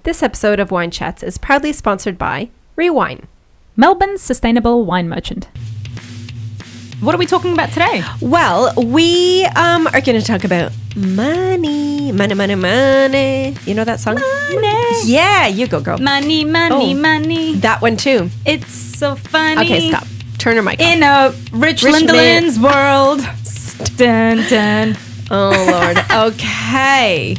This episode of Wine Chats is proudly sponsored by Rewine, Melbourne's sustainable wine merchant. What are we talking about today? Well, we are going to talk about money. Money, money, money. You know that song? Money. Yeah, you go, girl. Money, money, money. That one too. It's so funny. Okay, stop. Turn your mic off. In a rich Lindalin's world. Dun, dun. Oh, Lord. Okay.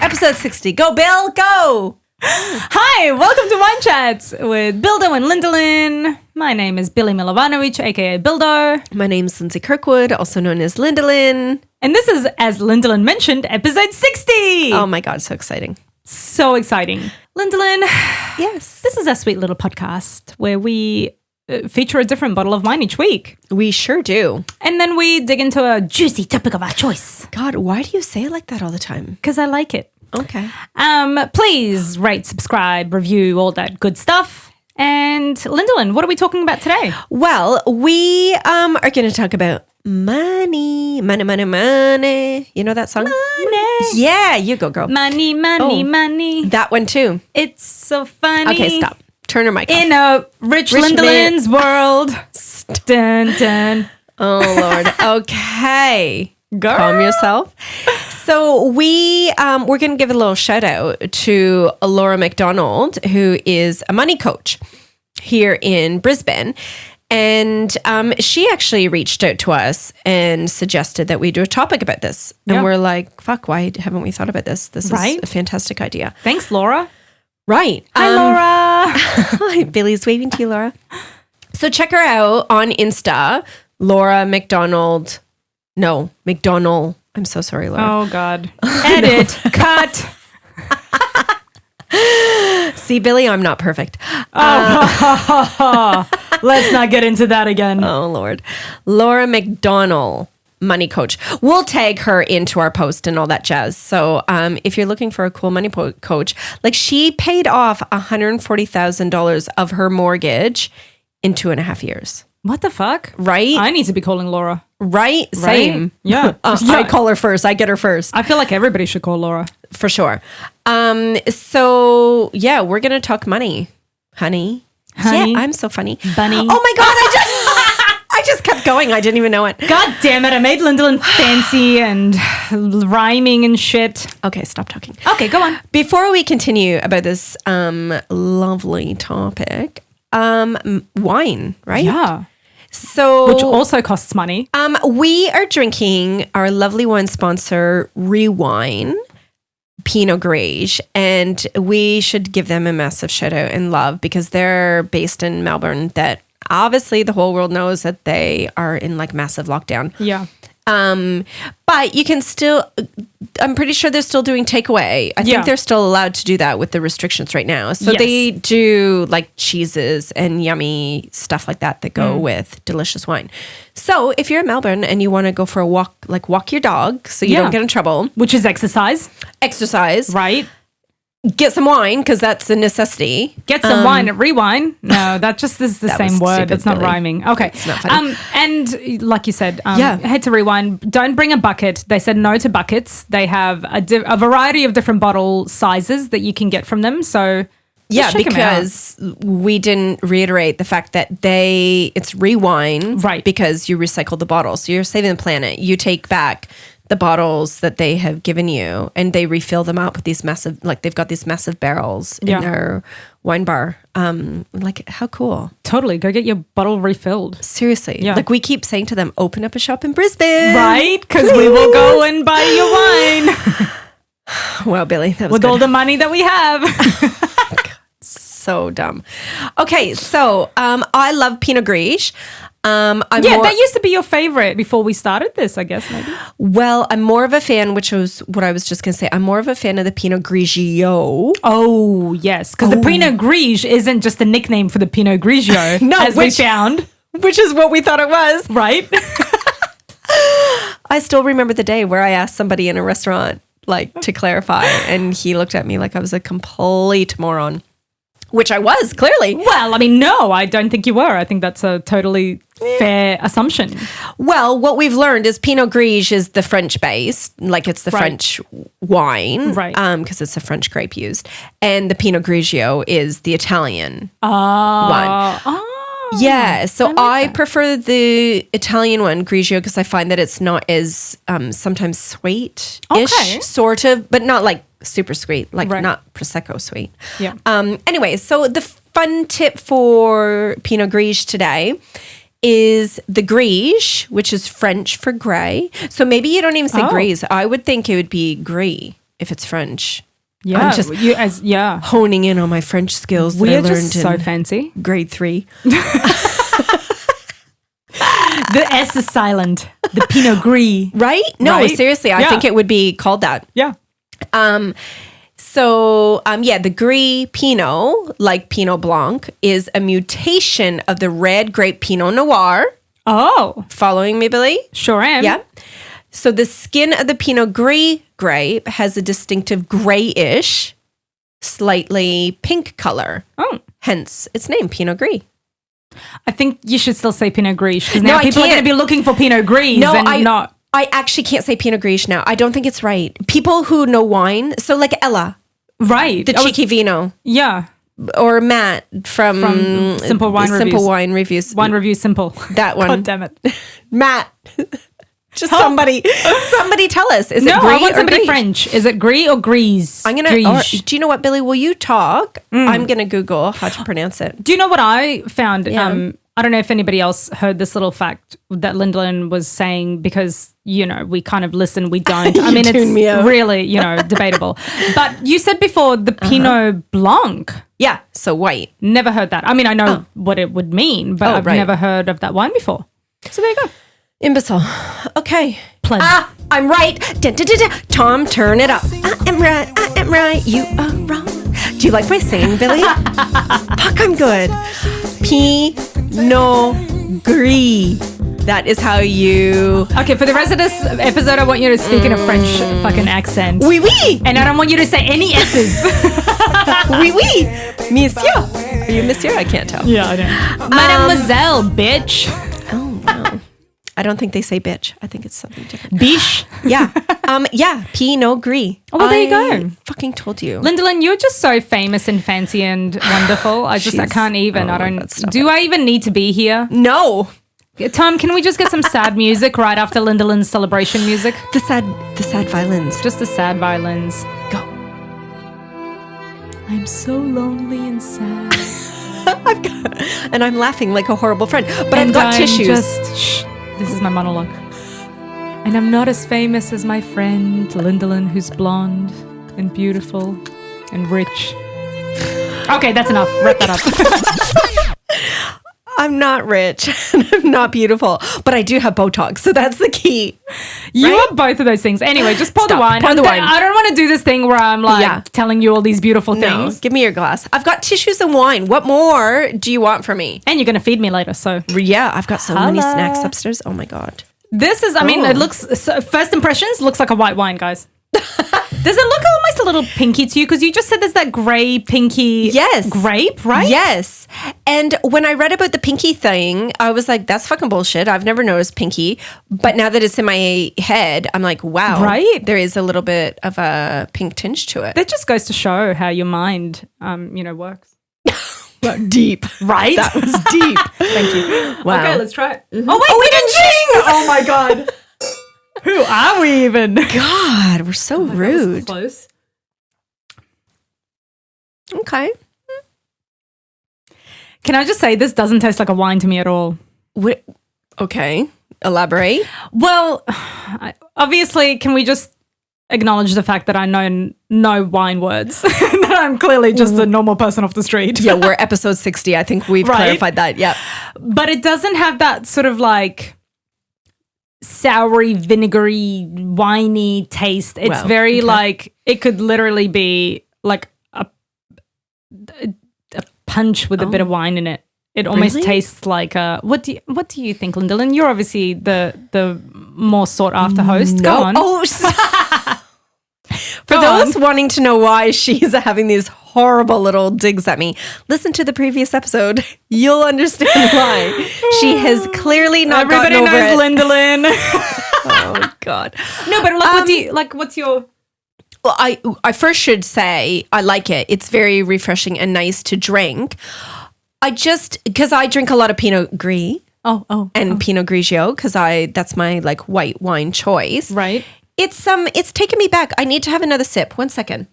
Episode 60. Go, Bill, go! Hi, welcome to Wine Chats with Bildo and Lindalin. My name is Billy Milovanovic, aka Bildo. My name's Lindsay Kirkwood, also known as Lindalin. And this is, as Lindalin mentioned, episode 60. Oh my God, so exciting. So exciting. Lindalin, Yes. this is our sweet little podcast where we feature a different bottle of wine each week. We sure do. And then we dig into a juicy topic of our choice. God, why do you say it like that all the time? Because I like it. Okay. Please rate, subscribe, review, all that good stuff. And Lindalin, what are we talking about today? Well, we are going to talk about money. Money, money, money. You know that song? Money. Yeah, you go, girl. Money, money, money. That one too. It's so funny. Okay, stop. Turn your mic off. In a rich Lindalin's world. Dun, dun. Oh, Lord. Okay. Girl. Calm yourself. So we're going to give a little shout out to Laura McDonnell, who is a money coach here in Brisbane. And she actually reached out to us and suggested that we do a topic about this. And Yeah. we're like, fuck, why haven't we thought about this? This Right? is a fantastic idea. Thanks, Laura. Right. Hi, Laura. Hi, Billy's waving to you, Laura. So check her out on Insta, Laura McDonald. No, McDonnell. I'm so sorry, Laura. Oh, God. Edit. Cut. See, Billy, I'm not perfect. Let's not get into that again. Oh, Lord. Laura McDonnell, money coach. We'll tag her into our post and all that jazz. So if you're looking for a cool money coach, like she paid off $140,000 of her mortgage in 2.5 years. What the fuck? Right? I need to be calling Laura. Right? Same. Yeah. I call her first. I get her first. I feel like everybody should call Laura. For sure. So, yeah, we're going to talk money. Honey. Honey. Yeah, I'm so funny. Bunny. Oh, my God. I just kept going. I didn't even know it. God damn it. I made Lindalin fancy and rhyming and shit. Okay, stop talking. Okay, go on. Before we continue about this lovely topic, wine, right? Yeah. So, Which also costs money. we are drinking our lovely wine sponsor, Rewine, Pinot Gris, and we should give them a massive shout out and love because they're based in Melbourne. That obviously the whole world knows that they are in like massive lockdown. Yeah. But you can still, I'm pretty sure they're still doing takeaway. I Yeah. think they're still allowed to do that with the restrictions right now. So Yes. they do like cheeses and yummy stuff like that go with delicious wine. So if you're in Melbourne and you want to go for a walk, like walk your dog so you Yeah. don't get in trouble, Which is exercise, exercise, right? get some wine because that's a necessity. Get some wine at Rewine. No, that just is the That same was word. stupid, It's not Billy. rhyming. Okay. It's not funny. And like you said, Yeah. head to Rewine. Don't bring a bucket. They said no to buckets. They have a variety of different bottle sizes that you can get from them. So Yeah, just check 'em out. because we didn't reiterate the fact that it's Rewine, Right. Because you recycle the bottles, so you're saving the planet. You take back the bottles that they have given you, and they refill them up with these massive, like they've got these massive barrels Yeah. in their wine bar. Like how cool! Totally. Go get your bottle refilled. Seriously, Yeah. like we keep saying to them, open up a shop in Brisbane, Right? Because we will go and buy your wine Wow, Billy, that was with good. all the money that we have. So dumb. Okay, so I love Pinot Gris. That used to be your favorite before we started this, I guess, maybe. Well, I'm more of a fan, which was what I was just going to say. I'm more of a fan of the Pinot Grigio. Oh, yes. Because the Pinot Gris isn't just a nickname for the Pinot Grigio, No, as we found. Which is what we thought it was. Right? I still remember the day where I asked somebody in a restaurant, like to clarify. And he looked at me like I was a complete moron, which I was clearly. Well, I mean, no, I don't think you were. I think that's a totally fair assumption. Well, what we've learned is Pinot Gris is the French base, like it's the French wine, Right. Because it's a French grape used, and the Pinot Grigio is the Italian one. Oh, Yeah, so I prefer the Italian one, Grigio, because I find that it's not as sometimes sweet-ish, Okay. sort of, but not like super sweet, like Right. not Prosecco sweet. Yeah. Anyway, so the fun tip for Pinot Gris today is the Gris, which is French for grey. So maybe you don't even say Gris. I would think it would be Gris if it's French. Yeah. I'm just honing in on my French skills that I We're learned just so in fancy. grade 3. The S is silent. The Pinot Gris. Right? No, Right? seriously, I Yeah. think it would be called that. Yeah. The Gris Pinot, like Pinot Blanc, is a mutation of the red grape Pinot Noir. Oh, Following me, Billy? sure am. Yeah. So the skin of the Pinot Gris grape has a distinctive grayish, slightly pink color. Oh. Hence its name, Pinot Gris. I think you should still say Pinot Gris because No, now I people are going can't. to be looking for Pinot Gris and not. I actually can't say Pinot Gris now. I don't think it's right. People who know wine, so like Ella, Right. the Cheeky Vino, Yeah. or Matt from Simple Wine Reviews. Simple Wine Reviews. Wine review simple. That one. God damn it. Matt. Just somebody tell us. Is No, it Gris I want or somebody Gris? French. Is it Gris or Gris? I'm gonna. Or, do you know what, Billy? Will you talk? I'm gonna Google how to pronounce it. Do you know what I found? Yeah. I don't know if anybody else heard this little fact that Lindalin was saying because, we kind of listen, we don't. I mean, tune me out. it's really, debatable. But you said before the Pinot Blanc. Yeah. So white. Never heard that. I mean, I know what it would mean, but I've right. never heard of that wine before. So there you go. Imbecile. Okay. Pleb. I'm right. Dun, dun, dun, dun. Tom, turn it up. I am right. I am right. You are wrong. Do you like my singing, Billy? Fuck, I'm good. Pinot Gris. That is how you. Okay, for the rest of this episode, I want you to speak in a French fucking accent. Oui, oui. And I don't want you to say any S's. Oui, oui. Monsieur. Are you monsieur? I can't tell. Yeah, I know. Mademoiselle, bitch. Oh, wow. I don't think they say bitch. I think it's something different. Biche. Yeah. Pinot Gris. Oh, well, there you go. Fucking told you. Lindalin, you're just so famous and fancy and wonderful. I can't even. Do I even need to be here? No. Tom, can we just get some sad music right after Lindalin's celebration music? The sad violins. Just the sad violins. Go. I'm so lonely and sad. And I'm laughing like a horrible friend. But I've got tissues. Shh. This is my monologue. And I'm not as famous as my friend Lindalin, who's blonde and beautiful and rich. Okay, that's enough. Wrap that up. I'm not rich and I'm not beautiful, but I do have Botox, so that's the key. You are both of those things. Anyway, just pour the Stop. wine. Pour the wine. I don't want to do this thing where I'm telling you all these beautiful No, things. give me your glass. I've got tissues and wine. What more do you want from me? And you're going to feed me later, so. Yeah, I've got so many Holla. snacks upstairs. Oh my God. This is, it looks, first impressions, looks like a white wine, guys. Does it look almost a little pinky to you? Because you just said there's that grey, pinky grape, right? Yes. And when I read about the pinky thing, I was like, that's fucking bullshit. I've never noticed pinky. But now that it's in my head, I'm like, wow. Right? There is a little bit of a pink tinge to it. That just goes to show how your mind, works. Deep. Right? That was deep. Thank you. Wow. Okay, let's try it. Mm-hmm. Oh, wait, we didn't jinx! Oh, my God. Who are we even? God, we're so rude. Close. Okay. Can I just say this doesn't taste like a wine to me at all? Okay. Elaborate. Well, obviously, can we just acknowledge the fact that I know no wine words? That I'm clearly just a normal person off the street. Yeah, we're episode 60. I think we've clarified that. Yeah. But it doesn't have that sort of like soury, vinegary, winey taste. It's very like, it could literally be like a punch with a bit of wine in it. It almost tastes like a. What do you think, Lindalin? You're obviously the more sought after host. Go on. Oh, For those wanting to know why she's having these horrible little digs at me, listen to the previous episode. You'll understand why. She has clearly not gotten over it. Everybody knows Lindalin. Oh, God. No, but what's your... Well, I first should say I like it. It's very refreshing and nice to drink. Because I drink a lot of Pinot Gris. And Pinot Grigio, because that's my like white wine choice. Right. It's taken me back. I need to have another sip. 1 second.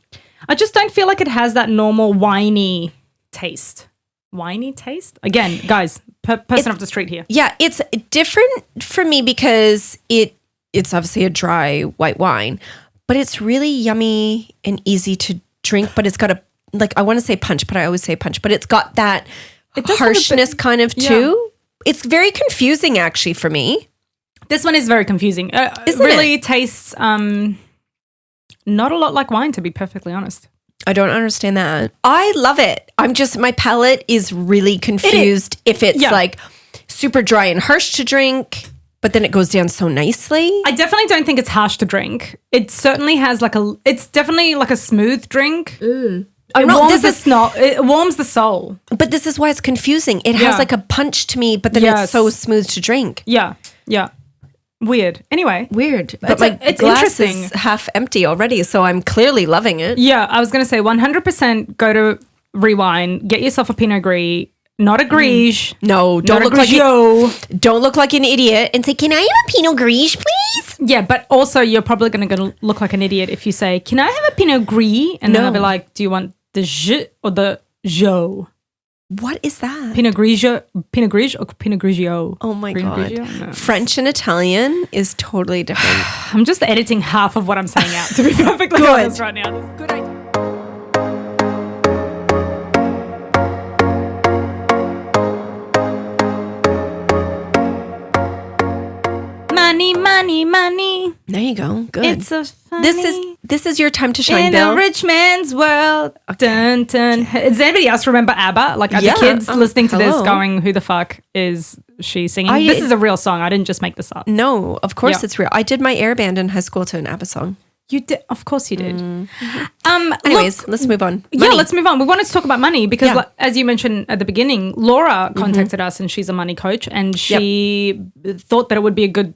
I just don't feel like it has that normal winey taste. Winey taste? Again, guys, person off the street here. Yeah, it's different for me because it's obviously a dry white wine, but it's really yummy and easy to drink, but it's got I want to say punch, but I always say punch, but it's got that harshness kind of too. It's very confusing actually for me. This one is very confusing. It really tastes not a lot like wine, to be perfectly honest. I don't understand that. I love it. My palate is really confused if it's like super dry and harsh to drink, but then it goes down so nicely. I definitely don't think it's harsh to drink. It certainly has it's definitely like a smooth drink. It warms the soul. But this is why it's confusing. It has like a punch to me, but then it's so smooth to drink. Yeah. Weird. Anyway. Weird. But it's glass is half empty already, so I'm clearly loving it. Yeah, I was going to say 100% go to Rewine, get yourself a Pinot Gris, not a Gris. No, don't look like an idiot and say, "Can I have a Pinot Gris, please?" Yeah, but also you're probably going to look like an idiot if you say, "Can I have a Pinot Gris?" And then I'll be like, "Do you want the J or the Jo?" What is that? Pinot Gris or Pinot Grigio? Oh my God. Grigio? No. French and Italian is totally different. I'm just editing half of what I'm saying out, to be perfectly honest right now. Good idea. Money. There you go. Good. It's so funny. This is your time to shine, in Bill. a rich man's world. Okay. Dun, dun. Does anybody else remember ABBA? Like, are the kids listening to this going, who the fuck is she singing? This is a real song. I didn't just make this up. No, of course it's real. I did my air band in high school to an ABBA song. You did? Of course you did. Anyways, let's move on. Yeah, let's move on. We wanted to talk about money because, as you mentioned at the beginning, Laura contacted us and she's a money coach and she thought that it would be a good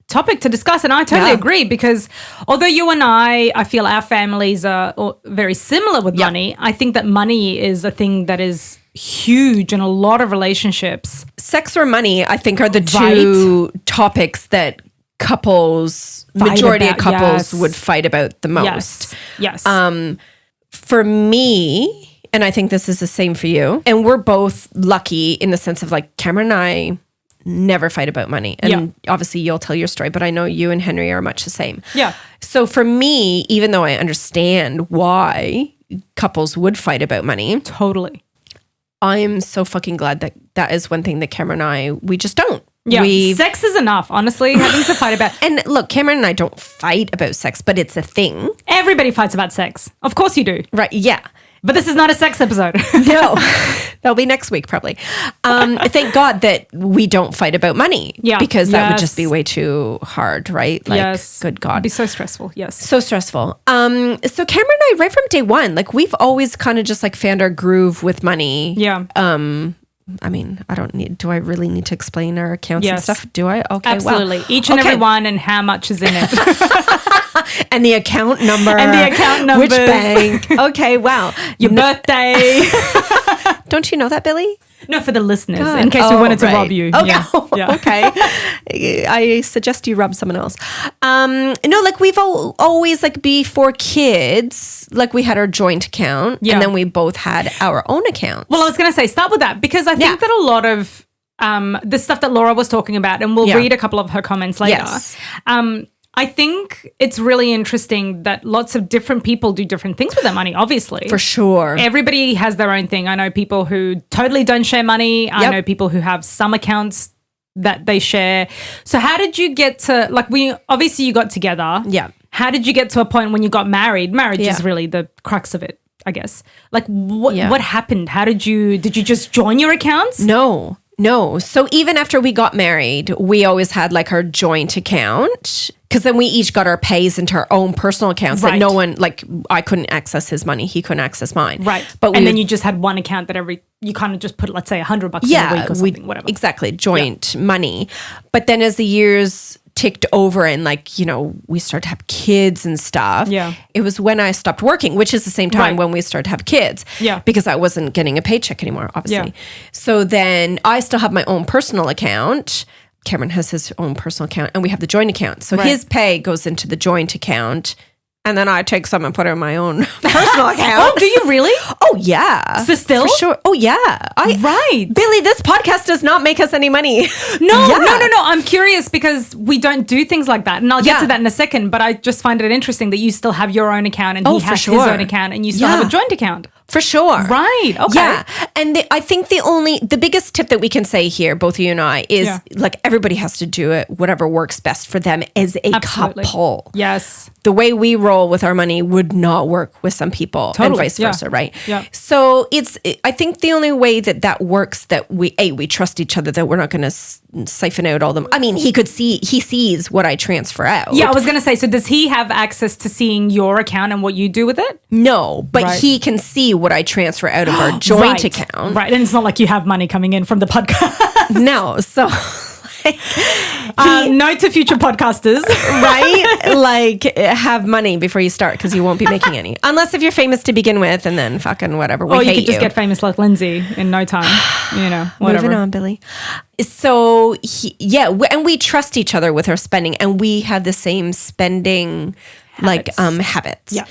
topic to discuss, and I totally agree because although you and I feel our families are very similar with money, I think that money is a thing that is huge in a lot of relationships. Sex or money, I think, are the two topics that majority of couples would fight about the most. Yes. For me, and I think this is the same for you, and we're both lucky in the sense of like Cameron and I never fight about money. And obviously you'll tell your story, but I know you and Henry are much the same. Yeah. So for me, even though I understand why couples would fight about money. Totally. I am so fucking glad that is one thing that Cameron and I, we just don't. Yeah. Sex is enough, honestly, having to fight about. And look, Cameron and I don't fight about sex, but it's a thing. Everybody fights about sex. Of course you do. Right. Yeah. But this is not a sex episode. No, that'll be next week probably. Thank God that we don't fight about money. Yeah. Because that would just be way too hard, right? Like, good God. It'd be so stressful. Yes. So stressful. So Cameron and I, right from day one, like we've always kind of just like found our groove with money. Yeah. I mean, do I really need to explain our accounts and stuff? Do I? Okay. Absolutely. Each and every one and how much is in it. And the account number. And the account numbers. Which bank. Okay, wow. Your birthday. Don't you know that, Billy? No, for the listeners, in case we wanted to rob you. Okay. Yeah. Okay. I suggest you rob someone else. No, like we've always, like before kids, like we had our joint account and then we both had our own account. Well, I was going to say, start with that because I think that a lot of the stuff that Laura was talking about, and we'll read a couple of her comments later. Yes. I think it's really interesting that lots of different people do different things with their money, obviously. For sure. Everybody has their own thing. I know people who totally don't share money. I know people who have some accounts that they share. So how did you get to, like obviously you got together. Yeah. How did you get to a point when you got married? Marriage is really the crux of it, I guess. Like what happened? How did you just join your accounts? No. No. So even after we got married, we always had like our joint account because then we each got our pays into our own personal accounts that no one, like I couldn't access his money. He couldn't access mine. Right. But then you just had one account that you kind of just put, let's say $100 in a week or something, whatever. Exactly. Joint money. But then as the years ticked over and like, you know, we started to have kids and stuff. Yeah. It was when I stopped working, which is the same time when we started to have kids. Yeah. Because I wasn't getting a paycheck anymore, obviously. Yeah. So then I still have my own personal account. Cameron has his own personal account and we have the joint account. So his pay goes into the joint account. And then I take some and put it in my own personal account. Oh, do you really? Oh, yeah. So still? For sure. Oh, yeah. Right. Billy, this podcast does not make us any money. No. I'm curious because we don't do things like that. And I'll get to that in a second. But I just find it interesting that you still have your own account and he has his own account and you still have a joint account. For sure. Right. Okay. Yeah. And I think the biggest tip that we can say here, both of you and I, is like everybody has to do it, whatever works best for them as a couple. Yes. The way we roll with our money would not work with some people and vice versa, right? Yeah. So I think the only way that works that we trust each other, that we're not going to siphon out all them. I mean, he sees what I transfer out. Yeah, I was going to say, so does he have access to seeing your account and what you do with it? No, but he can see what I transfer out of our joint account. Right. And it's not like you have money coming in from the podcast. No. So note to future podcasters. Right? Like have money before you start because you won't be making any. Unless if you're famous to begin with and then fucking whatever. Or you could just get famous like Lindsay in no time. You know, whatever. Moving on, Billy. So and we trust each other with our spending and we have the same spending habits. Yeah.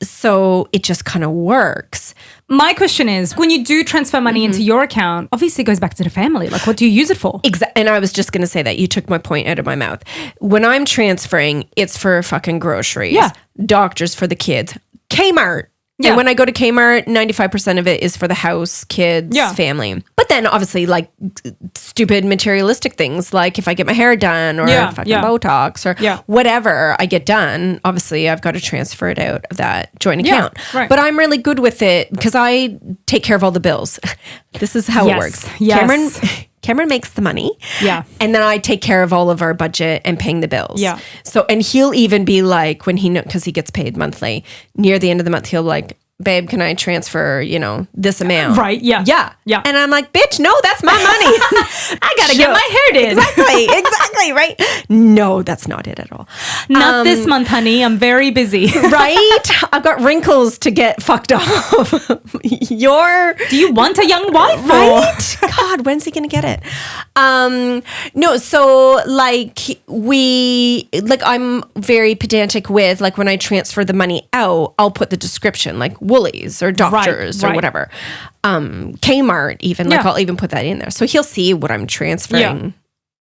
So it just kind of works. My question is, when you do transfer money into your account, obviously it goes back to the family. Like, what do you use it for? And I was just going to say that. You took my point out of my mouth. When I'm transferring, it's for fucking groceries, doctors for the kids, Kmart. Yeah. And when I go to Kmart, 95% of it is for the house, kids, family. But then obviously like stupid materialistic things, like if I get my hair done or fucking Botox or whatever I get done, obviously I've got to transfer it out of that joint account. Right. But I'm really good with it because I take care of all the bills. This is how it works. Yes. Cameron makes the money. Yeah. And then I take care of all of our budget and paying the bills. Yeah. So, and he'll even be like, when because he gets paid monthly, near the end of the month, he'll like, babe, can I transfer, this amount? Right. Yeah. Yeah. Yeah. And I'm like, bitch, no, that's my money. I got to get my hair did. Exactly. Right. No, that's not it at all. Not this month, honey. I'm very busy. Right. I've got wrinkles to get fucked off. Do you want a young wife? Right. God, when's he going to get it? No. So I'm very pedantic with like when I transfer the money out, I'll put the description like Woolies or Doctors or whatever. Kmart even, like I'll even put that in there. So he'll see what I'm transferring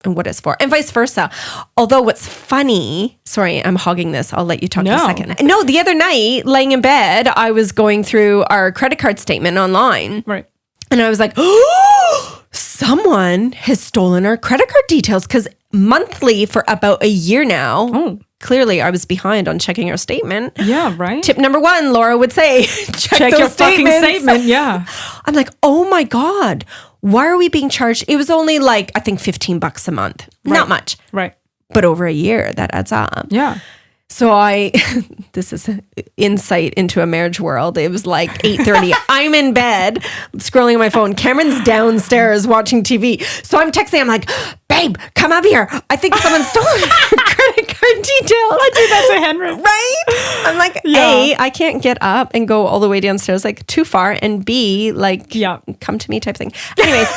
and what it's for and vice versa. Although what's funny, sorry, I'm hogging this. I'll let you talk in a second. No, the other night laying in bed, I was going through our credit card statement online. Right. And I was like, oh, someone has stolen our credit card details because monthly for about a year now, clearly I was behind on checking our statement. Yeah, right. Tip number 1, Laura would say, check your fucking statement. Yeah. I'm like, oh my God, why are we being charged? It was only like, I think $15 a month. Right. Not much. Right. But over a year, that adds up. Yeah. So this is insight into a marriage world. It was like 8:30. I'm in bed scrolling on my phone. Cameron's downstairs watching TV. So I'm texting. I'm like, babe, come up here. I think someone stole your credit card details. I do that to Henry. Right? I'm like, A, I can't get up and go all the way downstairs, like too far. And B, like, come to me type thing. Anyways,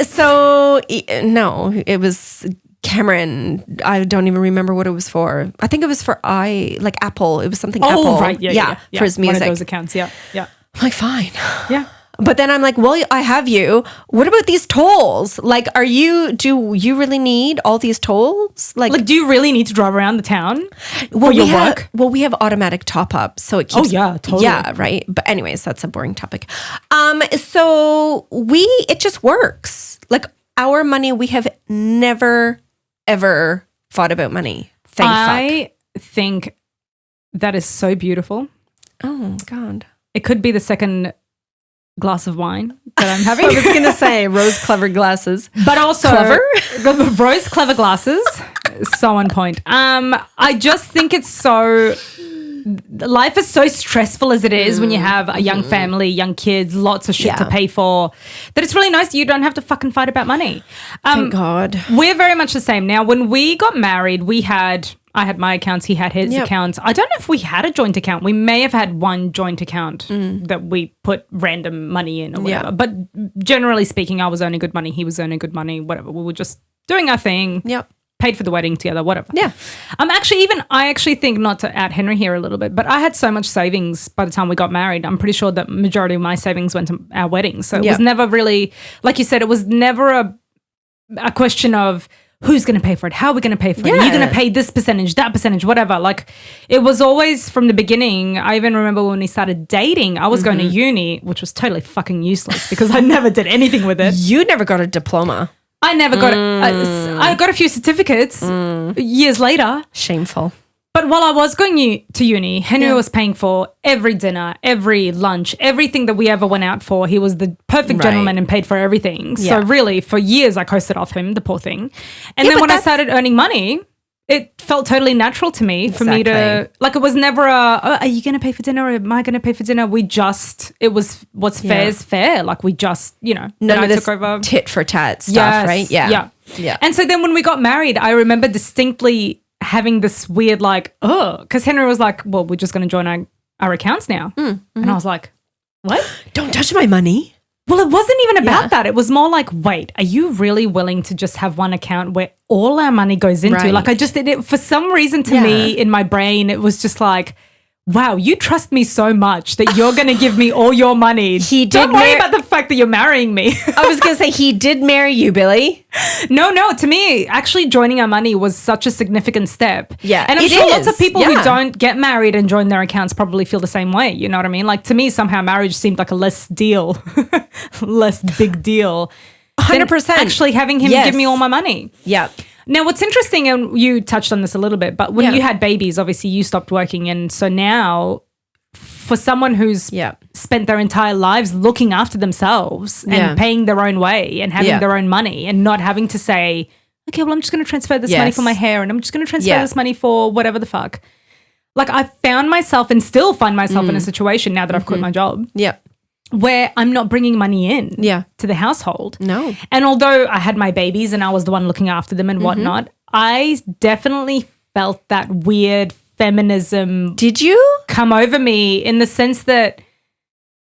so no, it was Cameron, I don't even remember what it was for. I think it was for Apple. It was something Apple. Oh, right. Yeah. For his music. One of those accounts. Yeah. I'm like, fine. Yeah. But then I'm like, well, I have you. What about these tolls? Like, do you really need all these tolls? Like, do you really need to drive around the town for your work? Well, we have automatic top up. So it keeps. Oh, yeah, totally. Yeah, right. But anyways, that's a boring topic. So it just works. Like our money, we have never ever thought about money. I think that is so beautiful. Oh God. It could be the second glass of wine that I'm having. I was going to say rose clever glasses. But also Clever? rose clever glasses, so on point. I just think it's so. Life is so stressful as it is when you have a young family, young kids, lots of shit to pay for, that it's really nice that you don't have to fucking fight about money. Thank God. We're very much the same. Now, when we got married, I had my accounts, he had his accounts. I don't know if we had a joint account. We may have had one joint account that we put random money in or whatever. But generally speaking, I was earning good money. He was earning good money, whatever. We were just doing our thing. Yep. Paid for the wedding together, whatever. Yeah. I actually think, not to out Henry here a little bit, but I had so much savings by the time we got married. I'm pretty sure that majority of my savings went to our wedding. So it was never really, like you said, it was never a question of who's going to pay for it, how are we going to pay for it, are you going to pay this percentage, that percentage, whatever. Like, it was always from the beginning. I even remember when we started dating, I was going to uni, which was totally fucking useless because I never did anything with it. You never got a diploma. I never got it. I got a few certificates years later. Shameful. But while I was going to uni, Henry was paying for every dinner, every lunch, everything that we ever went out for. He was the perfect gentleman and paid for everything. So really, for years, I coasted off him, the poor thing. And then when I started earning money, it felt totally natural to me for me to, like, it was never are you going to pay for dinner or am I going to pay for dinner? It was what's fair is fair. Like, we just, none of this tit for tat stuff, right? Yeah. And so then when we got married, I remember distinctly having this weird because Henry was like, well, we're just going to join our accounts now. And I was like, what? Don't touch my money. Well, it wasn't even about that. It was more like, wait, are you really willing to just have one account where all our money goes into? Right. Like, I just did it for some reason to me in my brain. It was just like, wow, you trust me so much that you're going to give me all your money. Don't worry about the fact that you're marrying me. I was going to say, he did marry you, Billy. No, to me, actually joining our money was such a significant step. Yeah, and I'm sure lots of people who don't get married and join their accounts probably feel the same way. You know what I mean? Like, to me, somehow marriage seemed like a less big deal. 100%. Than actually having him give me all my money. Yeah. Now, what's interesting, and you touched on this a little bit, but when you had babies, obviously you stopped working. And so now, for someone who's spent their entire lives looking after themselves and paying their own way and having their own money and not having to say, okay, well, I'm just going to transfer this money for my hair and I'm just going to transfer this money for whatever the fuck. Like, I found myself and still find myself in a situation now that I've quit my job. Yeah. Where I'm not bringing money in to the household. No. And although I had my babies and I was the one looking after them and whatnot, I definitely felt that weird feminism. Did you? Come over me in the sense that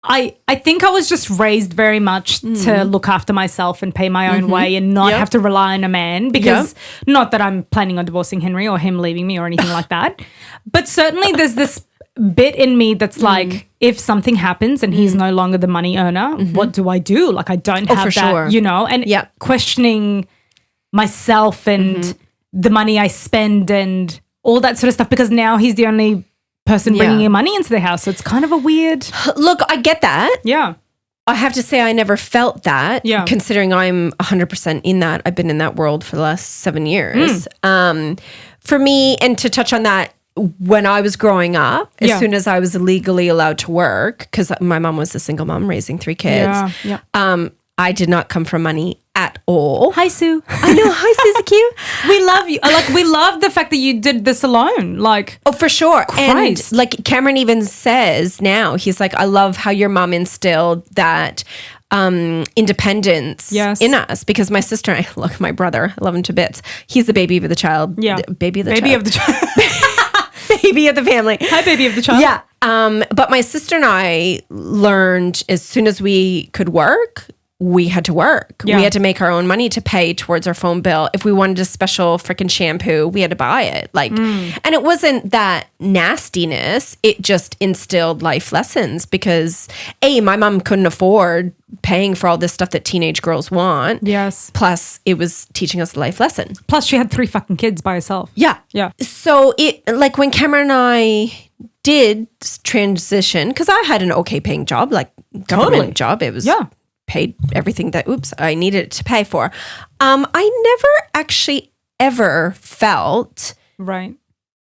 I think I was just raised very much to look after myself and pay my own way and not have to rely on a man because not that I'm planning on divorcing Henry or him leaving me or anything like that. But certainly there's this bit in me that's like, if something happens and he's no longer the money earner, what do I do? Like, I don't have that, and questioning myself and the money I spend and all that sort of stuff because now he's the only person bringing in money into the house. So it's kind of a weird. Look, I get that. Yeah. I have to say I never felt that considering I'm 100% in that. I've been in that world for the last 7 years. For me, and to touch on that, when I was growing up, as soon as I was legally allowed to work, because my mom was a single mom raising 3 kids, I did not come from money at all. Hi, Sue. I know. Hi, Suzy. We love you. Like, we love the fact that you did this alone. Like, oh, for sure. Christ. And like Cameron even says now, he's like, I love how your mom instilled that independence in us, because my sister and I, look, my brother, I love him to bits. He's the baby of the child. Yeah. Baby of the child. Baby of the family. Hi, baby of the child. Yeah. But my sister and I learned as soon as we could work, we had to work. We had to make our own money to pay towards our phone bill. If we wanted a special freaking shampoo, we had to buy it. Like, and it wasn't that nastiness. It just instilled life lessons because my mom couldn't afford paying for all this stuff that teenage girls want. Yes. Plus it was teaching us a life lesson. Plus she had 3 fucking kids by herself. Yeah. Yeah. So it, like when Cameron and I did transition, because I had an okay paying job, like government job. It was paid everything that I needed it to pay for. I never actually ever felt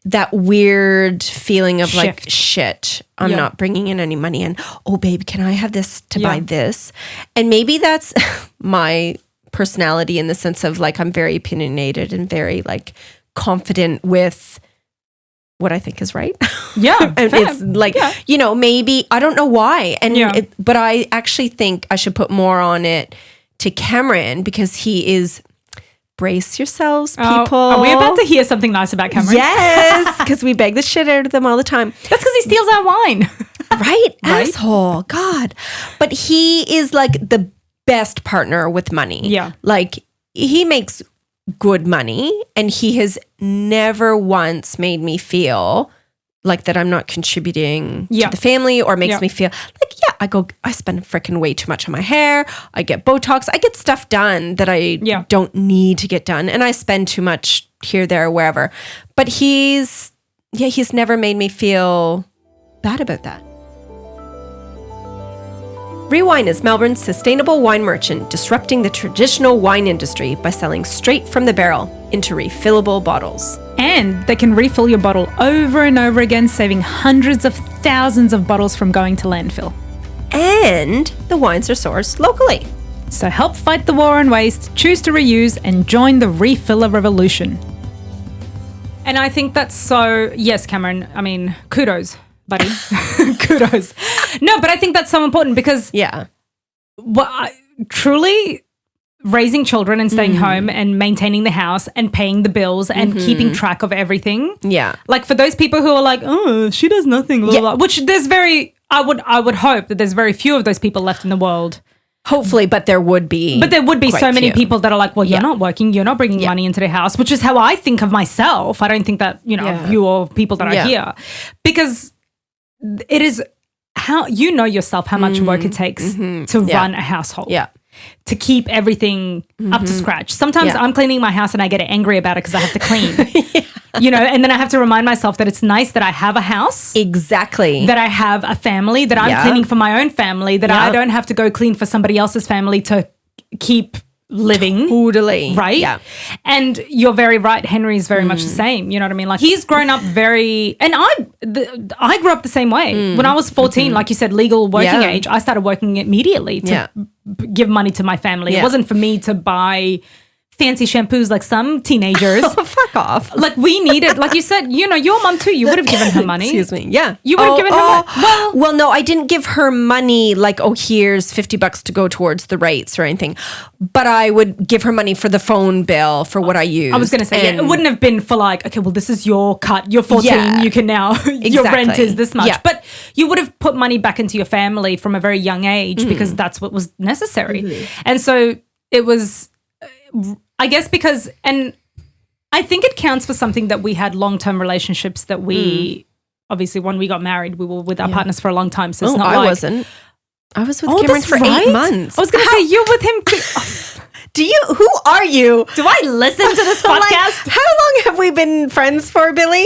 that weird feeling of like, Shift. shit, I'm not bringing in any money. And, oh, babe, can I have this to buy this? And maybe that's my personality in the sense of like, I'm very opinionated and very like confident with what I think is right. Yeah. And it's like, you know, maybe, I don't know why. And but I actually think I should put more on it to Cameron because he is, brace yourselves, people. Are we about to hear something nice about Cameron? Yes, because we beg the shit out of them all the time. That's because he steals our wine. Right? Asshole. God. But he is like the best partner with money. Yeah. Like he makes good money and he has never once made me feel like that I'm not contributing to the family or makes me feel like, I spend freaking way too much on my hair. I get Botox. I get stuff done that I don't need to get done. And I spend too much here, there, wherever. But he's never made me feel bad about that. Rewine is Melbourne's sustainable wine merchant, disrupting the traditional wine industry by selling straight from the barrel into refillable bottles. And they can refill your bottle over and over again, saving hundreds of thousands of bottles from going to landfill. And the wines are sourced locally. So help fight the war on waste, choose to reuse, and join the refiller revolution. And I think that's so, yes, Cameron, I mean, kudos, buddy. Kudos. No, but I think that's so important because truly raising children and staying home and maintaining the house and paying the bills and keeping track of everything. Yeah. Like for those people who are like, oh, she does nothing, blah, blah, which there's I would hope that there's very few of those people left in the world. Hopefully, but there would be. But there would be so many people that are like, well, you're not working, you're not bringing money into the house, which is how I think of myself. I don't think that, you know, you or people that are here. Because it is how, you know yourself, how much work it takes to run a household. Yeah. To keep everything up to scratch. Sometimes I'm cleaning my house and I get angry about it because I have to clean. You know, and then I have to remind myself that it's nice that I have a house. Exactly. That I have a family, that I'm cleaning for my own family, that I don't have to go clean for somebody else's family to keep living. Totally. Right? Yeah. And you're very right. Henry's very much the same. You know what I mean? Like he's grown up very, and I grew up the same way. When I was 14, like you said, legal working age, I started working immediately to give money to my family. It wasn't for me to buy fancy shampoos like some teenagers. Oh, fuck off. Like we needed, like you said, you know, your mom too, you would have given her money. Excuse me. Yeah. You would have given her money. Well, no, I didn't give her money like, oh, here's $50 to go towards the rates or anything. But I would give her money for the phone bill for what I use. I was going to say, it wouldn't have been for like, okay, well, this is your cut. You're 14. You can now, your rent is this much. Yeah. But you would have put money back into your family from a very young age because that's what was necessary. And so it was, I guess because, and I think it counts for something that we had long-term relationships that we, obviously when we got married, we were with our partners for a long time. So it's not like. I wasn't. I was with Cameron for 8 months. I was going to say, you're with him too. Do you, who are you? Do I listen to this podcast? Like, how long have we been friends for, Billy?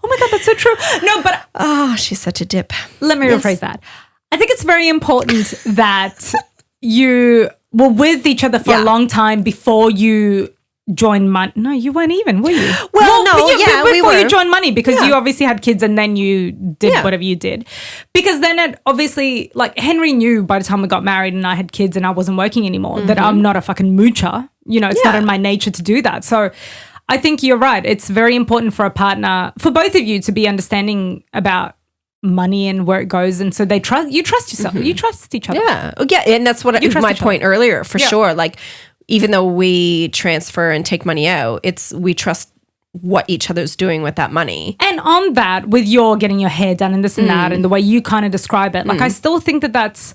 Oh my God, that's so true. No, but. Oh, she's such a dip. Let me rephrase that. I think it's very important that you were with each other for a long time before you joined money. No, you weren't even, were you? Well, no, before you joined money because you obviously had kids and then you did whatever you did. Because then it obviously, like Henry knew by the time we got married and I had kids and I wasn't working anymore that I'm not a fucking moocher. You know, it's not in my nature to do that. So I think you're right. It's very important for a partner, for both of you to be understanding about money and where it goes, and so you trust yourself, you trust each other. And that's what my point earlier for sure. Like even though we transfer and take money out, we trust what each other's doing with that money. And on that, with your getting your hair done and this and that, and the way you kind of describe it, like I still think that's,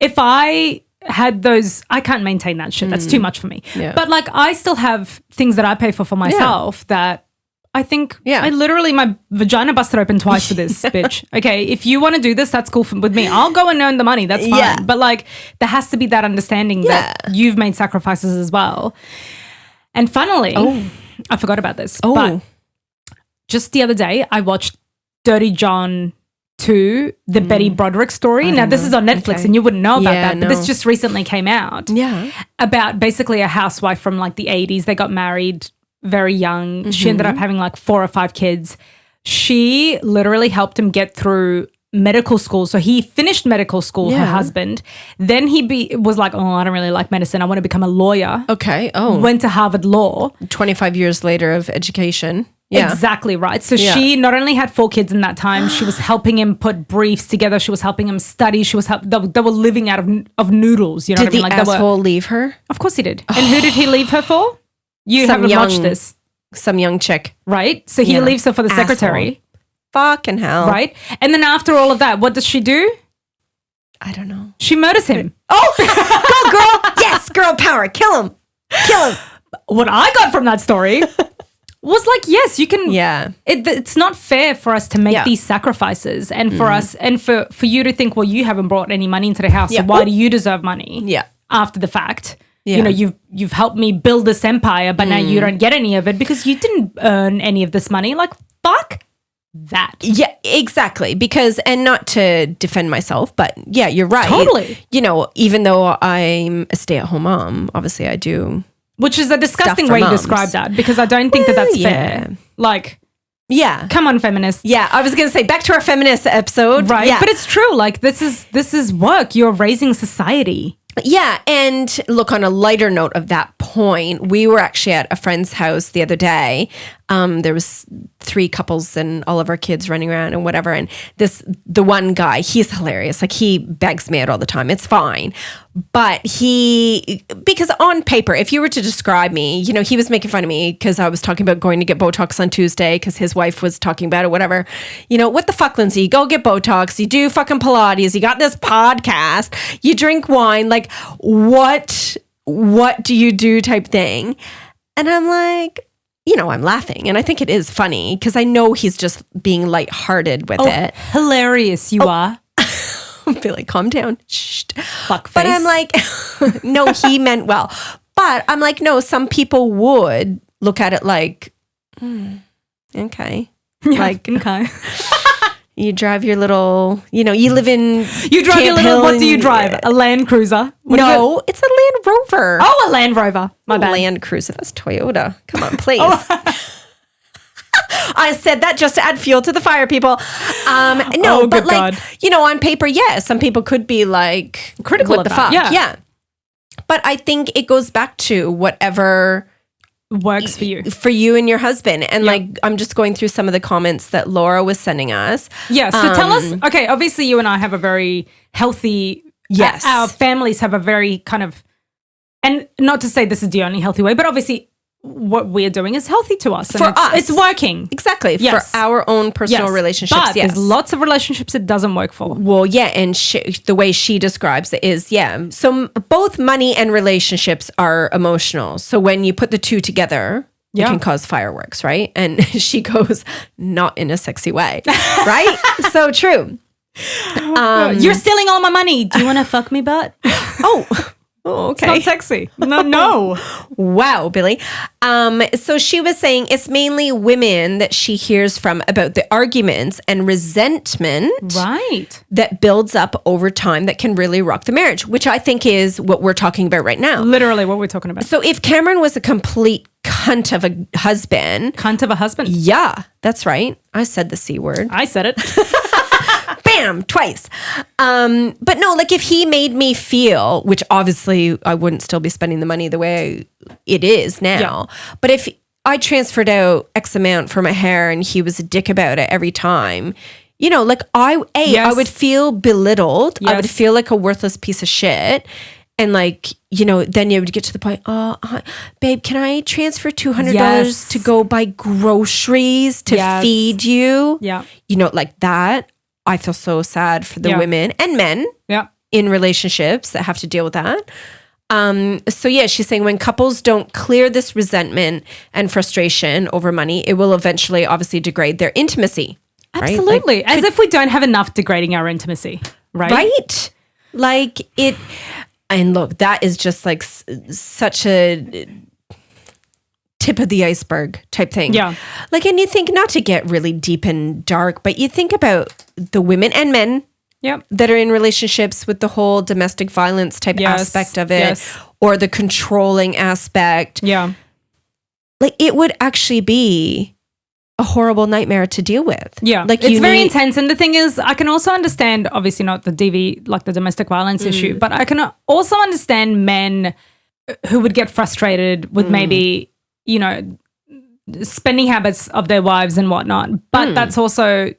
if I had those, I can't maintain that shit. That's too much for me. But like I still have things that I pay for myself that I think I literally, my vagina busted open twice for this, bitch. Okay, if you want to do this, that's cool with me. I'll go and earn the money. That's fine. But like, there has to be that understanding that you've made sacrifices as well. And finally, I forgot about this. But just the other day, I watched Dirty John 2, the Betty Broderick story. Now, this is on Netflix and you wouldn't know about that, but this just recently came out. Yeah. About basically a housewife from like the 80s. They got married very young. She ended up having like 4 or 5 kids. She literally helped him get through medical school. So he finished medical school, her husband. Then he was like, oh, I don't really like medicine. I want to become a lawyer. Okay. Oh. Went to Harvard Law. 25 years later of education. Yeah. Exactly right. So she not only had 4 kids in that time, she was helping him put briefs together. She was helping him study. She was they were living out of noodles. You know Did what I mean? the asshole leave her? Of course he did. And who did he leave her for? You haven't watched this. Some young chick. Right? So he leaves her for the secretary. Fucking hell. Right? And then after all of that, what does she do? I don't know. She murders him. Oh, go girl. Yes, girl power. Kill him. Kill him. What I got from that story was like, yes, you can. Yeah. It's not fair for us to make these sacrifices and for us and for you to think, well, you haven't brought any money into the house. So why do you deserve money? Yeah. After the fact. Yeah. You know, you've helped me build this empire, but now you don't get any of it because you didn't earn any of this money. Like, fuck that. Yeah, exactly. Because, and not to defend myself, but yeah, you're right. Totally. You know, even though I'm a stay-at-home mom, obviously I do. Which is a disgusting way to describe that because I don't think that's fair. Like, yeah. Come on, feminists. Yeah, I was going to say back to our feminist episode. Right. Yeah. But it's true. Like, this is work. You're raising society. Yeah, and look, on a lighter note of that point, we were actually at a friend's house the other day. There was 3 couples and all of our kids running around and whatever. And the one guy, he's hilarious. Like, he begs me out all the time. It's fine. But because on paper, if you were to describe me, you know, he was making fun of me because I was talking about going to get Botox on Tuesday because his wife was talking about it, whatever. You know, what the fuck, Lindsay? Go get Botox. You do fucking Pilates. You got this podcast. You drink wine. Like, what do you do type thing? And I'm like, you know, I'm laughing. And I think it is funny because I know he's just being lighthearted with it. Hilarious you are. I'll be like, calm down. Shh. Fuckface. But I'm like, no, he meant well. But I'm like, no, some people would look at it like, okay. Yeah, like, okay. You drive your little, you know, you live in. You drive your little, what do you drive? A Land Cruiser? No, it's a Land Rover. Oh, a Land Rover. My bad. Land Cruiser. That's Toyota. Come on, please. I said that just to add fuel to the fire, people. No, but like, God. You know, on paper, yes, some people could be like critical what of the that. fuck. Yeah. But I think it goes back to whatever works for you and your husband. And like, I'm just going through some of the comments that Laura was sending us. Yeah. So tell us, okay, obviously you and I have a very healthy, yes. Our families have a very kind of, and not to say this is the only healthy way, but obviously what we're doing is healthy to us. And for us. It's working. Exactly. Yes. For our own personal relationships. But there's lots of relationships it doesn't work for. Well, yeah. And the way she describes it is, so both money and relationships are emotional. So when you put the two together, it can cause fireworks, right? And she goes, not in a sexy way, right? So true. You're stealing all my money. Do you want to fuck me, butt? Oh, okay. It's not sexy. No. Wow, Billy. So she was saying it's mainly women that she hears from about the arguments and resentment that builds up over time that can really rock the marriage, which I think is what we're talking about right now. Literally what we're talking about. So if Cameron was a complete cunt of a husband. Cunt of a husband? Yeah, that's right. I said the C word. I said it. Bam, twice. But no, like if he made me feel, which obviously I wouldn't still be spending the money the way it is now. Yeah. But if I transferred out X amount for my hair and he was a dick about it every time, you know, like I would feel belittled. Yes. I would feel like a worthless piece of shit. And like, you know, then you would get to the point, babe, can I transfer $200 to go buy groceries to feed you? Yeah. You know, like that. I feel so sad for the women and men in relationships that have to deal with that. So yeah, she's saying when couples don't clear this resentment and frustration over money, it will eventually obviously degrade their intimacy. Absolutely. Right? As if we don't have enough degrading our intimacy, right? Right? Like it, and look, that is just like such a tip of the iceberg type thing. Yeah. Like, and you think not to get really deep and dark, but you think about the women and men that are in relationships with the whole domestic violence type aspect of it or the controlling aspect. Yeah. Like it would actually be a horrible nightmare to deal with. Yeah, like it's very intense. And the thing is, I can also understand, obviously not the DV, like the domestic violence issue, but I can also understand men who would get frustrated with maybe, you know, spending habits of their wives and whatnot. But that's also,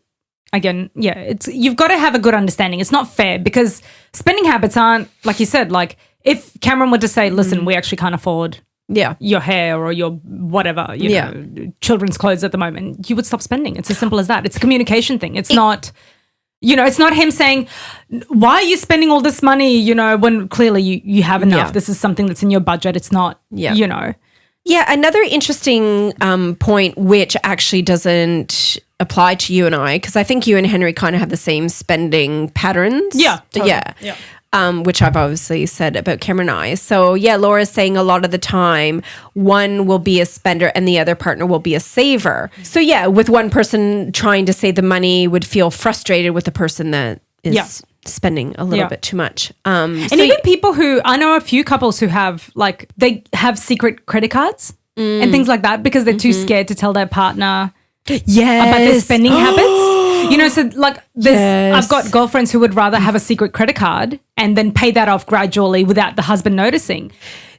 again, you've got to have a good understanding. It's not fair because spending habits aren't, like you said, like if Cameron were to say, listen, we actually can't afford your hair or your whatever, you know, children's clothes at the moment, you would stop spending. It's as simple as that. It's a communication thing. It's not, you know, it's not him saying, why are you spending all this money, you know, when clearly you have enough. This is something that's in your budget. It's not, you know. Yeah, another interesting point, which actually doesn't apply to you and I, because I think you and Henry kind of have the same spending patterns. Yeah, totally. Yeah. Which I've obviously said about Cameron and I. So Laura's saying a lot of the time one will be a spender and the other partner will be a saver. So with one person trying to save the money would feel frustrated with the person that is spending a little bit too much. And even people who, I know a few couples who have like, they have secret credit cards and things like that because they're too scared to tell their partner about their spending habits. You know, so like I've got girlfriends who would rather have a secret credit card and then pay that off gradually without the husband noticing.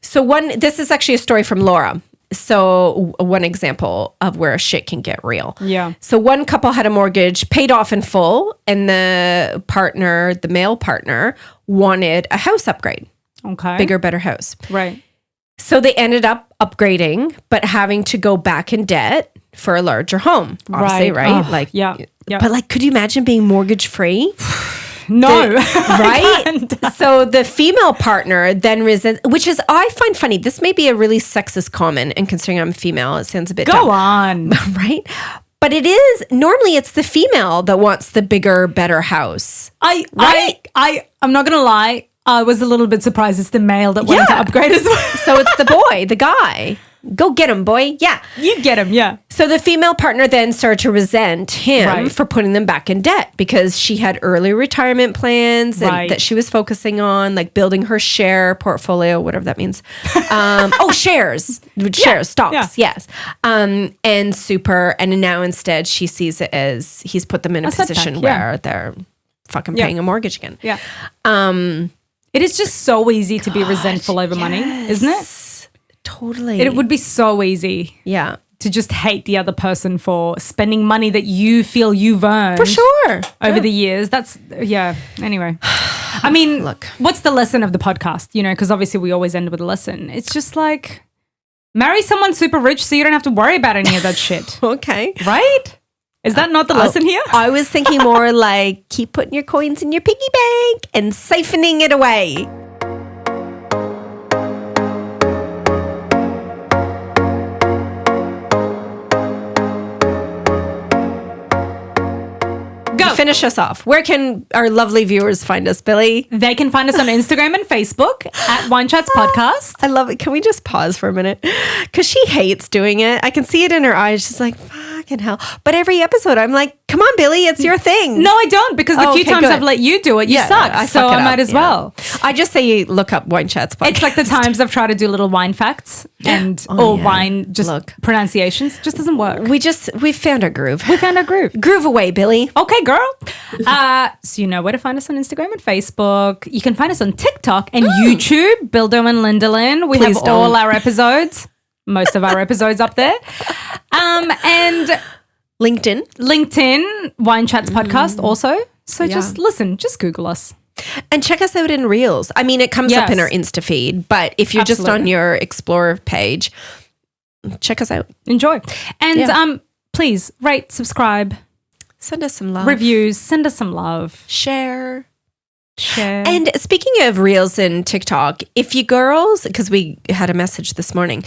So this is actually a story from Laura. So one example of where shit can get real. Yeah. So one couple had a mortgage paid off in full and the male partner wanted a house upgrade. Okay. Bigger, better house. Right. So they ended up upgrading, but having to go back in debt for a larger home. Obviously, right? Oh, like, yeah. But like, could you imagine being mortgage free? No. Right? So the female partner then resents, which is, I find funny. This may be a really sexist comment, and considering I'm female, it sounds a bit Go dumb. on. Right? But it is, normally it's the female that wants the bigger, better house. I'm not going to lie. I was a little bit surprised it's the male that wanted to upgrade as well. So it's the boy, the guy. Go get him, boy. Yeah. You get him, yeah. So the female partner then started to resent him for putting them back in debt because she had early retirement plans and that she was focusing on, like building her share portfolio, whatever that means. Shares, stocks, yes. And super. And now instead she sees it as he's put them in a position where they're fucking paying a mortgage again. Yeah. It is just so easy to be resentful over money, isn't it? Totally. It would be so easy. Yeah. To just hate the other person for spending money that you feel you've earned. For sure. Over the years. That's, anyway. I mean, look, what's the lesson of the podcast? You know, because obviously we always end with a lesson. It's just like, marry someone super rich so you don't have to worry about any of that shit. Okay. Right? Is that not the lesson here? I was thinking more like keep putting your coins in your piggy bank and siphoning it away. Finish us off. Where can our lovely viewers find us, Billy? They can find us on Instagram and Facebook at Wine Chats Podcast. I love it. Can we just pause for a minute? Because she hates doing it. I can see it in her eyes. She's like, fucking hell. But every episode, I'm like, come on, Billy, it's your thing. No, I don't, because the few times I've let you do it, you suck. So I might as well. I just say look up Wine Chats Podcast. It's like the times I've tried to do little wine facts and wine pronunciations. Just doesn't work. We found our groove. We found our groove. Groove away, Billy. Okay, girl. So you know where to find us on Instagram and Facebook. You can find us on TikTok and YouTube, Bildo and Lindalin. We have all our episodes, most of our episodes up there. And LinkedIn, Wine Chats Podcast also. So just listen, just Google us. And check us out in Reels. I mean, it comes up in our Insta feed, but if you're just on your Explorer page, check us out. Enjoy. And please rate, subscribe. Send us some love. Reviews. Send us some love. Share. And speaking of Reels and TikTok, if you girls, because we had a message this morning,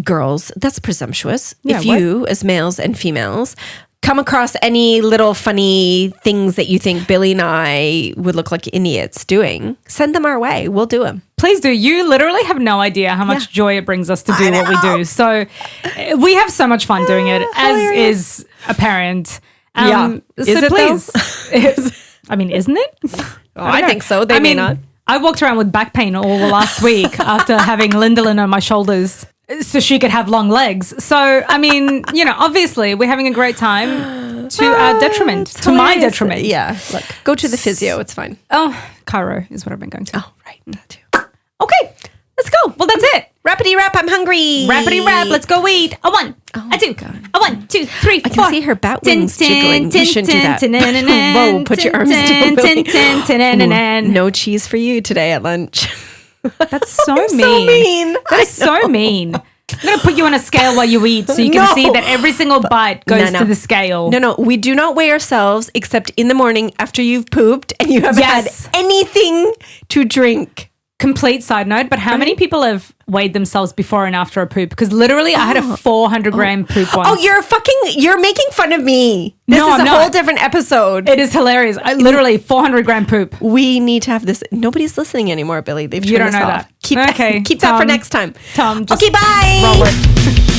girls, that's presumptuous. Yeah, if you, as males and females, come across any little funny things that you think Billy and I would look like idiots doing, send them our way. We'll do them. Please do. You literally have no idea how much joy it brings us to do what we do. So we have so much fun doing it, as is apparent. Is it please? I mean, isn't it? I think so. They may not. I walked around with back pain all last week after having Lindalin on my shoulders. so she could have long legs. So, I mean, obviously we're having a great time to our detriment, to my detriment. Yeah. Look, go to the physio. It's fine. Oh, Cairo is what I've been going to. Oh, right. That too. Okay, let's go. Well, that's it. Rappity rap, I'm hungry. Rappity rap, let's go eat. A 1, a 2, a 1, 2, 3, 4. I can see her bat wings jiggling. You shouldn't do that. Whoa, put your arms down. No cheese for you today at lunch. That's so mean. So mean. That is so mean. I'm going to put you on a scale while you eat so you can see that every single bite goes to the scale. No, we do not weigh ourselves except in the morning after you've pooped and you haven't had anything to drink. Complete side note, but how many people have weighed themselves before and after a poop? Because literally I had a 400-gram poop once. Oh, you're making fun of me. This is a whole different episode. It is hilarious. I literally 400-gram poop. We need to have this. Nobody's listening anymore, Billy. They've turned us off. That. Keep that for next time. Tom, okay, bye. Roll it.